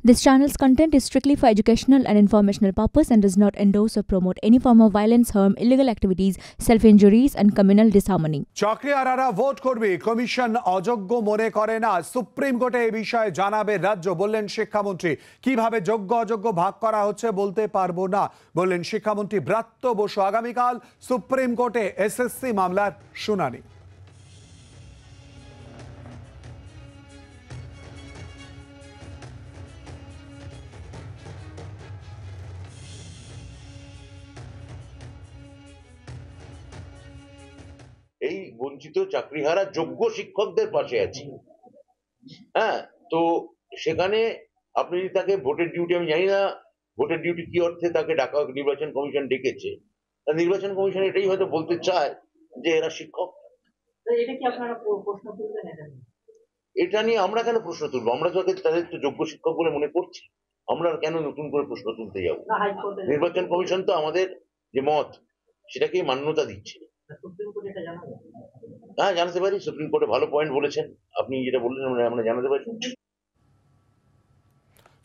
This channel's content is strictly for educational and informational purpose and does not endorse or promote any form of violence, harm, illegal activities, self-injuries and communal disharmony. চাকরিহারারা vote করবে, commission অযোগ্য মনে করে না। Supreme কোর্টে এই বিষয়ে জানাবে রাজ্য, বললেন শিক্ষামন্ত্রী। কিভাবে যোগ্য অযোগ্য ভাগ করা হচ্ছে বলতে পারবো না, বললেন শিক্ষামন্ত্রী ব্রাত্য বসু। আগামীকাল সুপ্রিম কোর্টে এসএসসি মামলার শুনানি। এই বঞ্চিত চাকরিহারা যোগ্য শিক্ষকদের পাশে আছি। হ্যাঁ, তো সেখানে আপনি তাকে ভোটের ডিউটি, আমি জানি না ভোটের ডিউটি কি অর্থে তাকে ডাকা নির্বাচন কমিশন ডেকেছে। নির্বাচন কমিশন এটাই হয়তো বলতে চায় যে এরা শিক্ষক। এটা নিয়ে আমরা কেন প্রশ্ন তুলবো? আমরা তো তাদের তো যোগ্য শিক্ষক বলে মনে করছি, আমরা কেন নতুন করে প্রশ্ন তুলতে যাব? নির্বাচন কমিশন তো আমাদের যে মত সেটাকেই মান্যতা দিচ্ছে। হ্যাঁ, জানাতে পারি। সুপ্রিম কোর্টে ভালো পয়েন্ট বলেছেন, আপনি যেটা বললেন আমরা জানাতে পারি।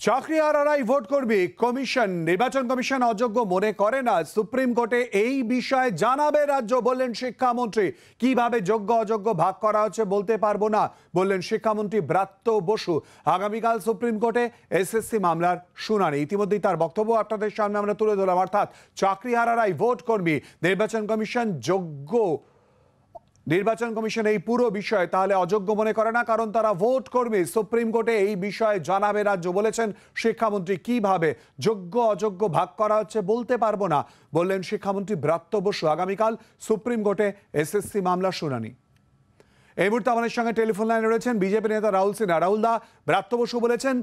চাকরিহারারাই ভোট করবে, কমিশন নির্বাচন কমিশন অযোগ্য মনে করে না। সুপ্রিম কোর্টে এই বিষয়ে জানাবে রাজ্য, বললেন শিক্ষামন্ত্রী। কিভাবে যোগ্য অযোগ্য ভাগ করা হচ্ছে বলতে পারবো না, বললেন শিক্ষামন্ত্রী ব্রাত্য বসু। আগামীকাল সুপ্রিম কোর্টে এসএসসি মামলার শুনানি। ইতিমধ্যেই তার বক্তব্য আপনাদের সামনে আমরা তুলে ধরলাম। অর্থাৎ চাকরিহারারাই ভোট করবে, নির্বাচন কমিশন যোগ্য, নির্বাচন কমিশন এই পুরো বিষয়ে তাহলে অযোগ্য মনে করে না, কারণ তারা ভোট করবে। সুপ্রিম কোর্টে এই বিষয়ে জানাবে রাজ্য, বলেছেন শিক্ষামন্ত্রী। কিভাবে যোগ্য অযোগ্য ভাগ করা হচ্ছে বলতে পারবো না, বললেন শিক্ষামন্ত্রী ব্রাত্য বসু। আগামীকাল সুপ্রিম কোর্টে এসএসসি মামলার শুনানি। এই মুহূর্তে আমাদের সঙ্গে টেলিফোন লাইনে রয়েছেন বিজেপি নেতা রাহুল সিনহা। রাহুল দা, ব্রাত্য বসু বলেছেন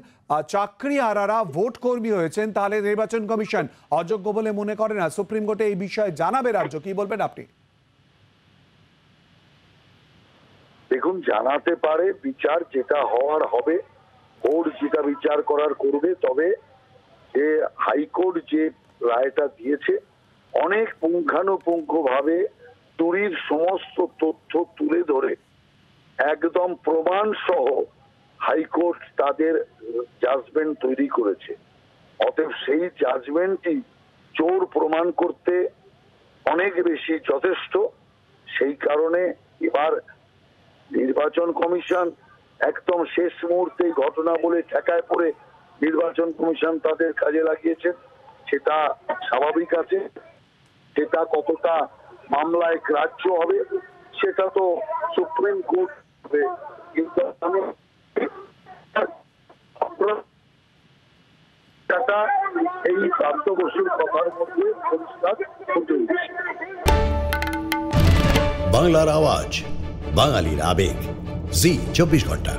চাকরিহারারা ভোট কর্মী হয়েছেন, তাহলে নির্বাচন কমিশন অযোগ্য বলে মনে করে না। সুপ্রিম কোর্টে এই বিষয়ে জানাবে রাজ্য, কি বলবেন আপনি? দেখুন, জানাতে পারে, বিচার যেটা হওয়ার হবে, কোর্ট যেটা বিচার করার করবে। তবে যে হাইকোর্ট যে রায়টা দিয়েছে, অনেক পুঙ্খানুপুঙ্খ ভাবে চুরির সমস্ত তথ্য তুলে ধরে একদম প্রমাণ সহ হাইকোর্ট তাদের জাজমেন্ট তৈরি করেছে। অতএব সেই জাজমেন্টই চোর প্রমাণ করতে অনেক বেশি যথেষ্ট। সেই কারণে এবার নির্বাচন কমিশন একদম শেষ মুহূর্তে ঘটনা বলে ঠেকায় পড়ে নির্বাচন কমিশন তাদের কাজে লাগিয়েছেন, সেটা স্বাভাবিক আছে। সেটা কতটা মামলায় গ্রাহ্য হবে সেটা তো সুপ্রিম কোর্ট হবে, কিন্তু এই প্রান্ত বসুর কথার মধ্যে পরিষ্কার ফুটে উঠছে। বাংলার আওয়াজ, বাঙালির আবেগ, জি 24 ঘন্টা।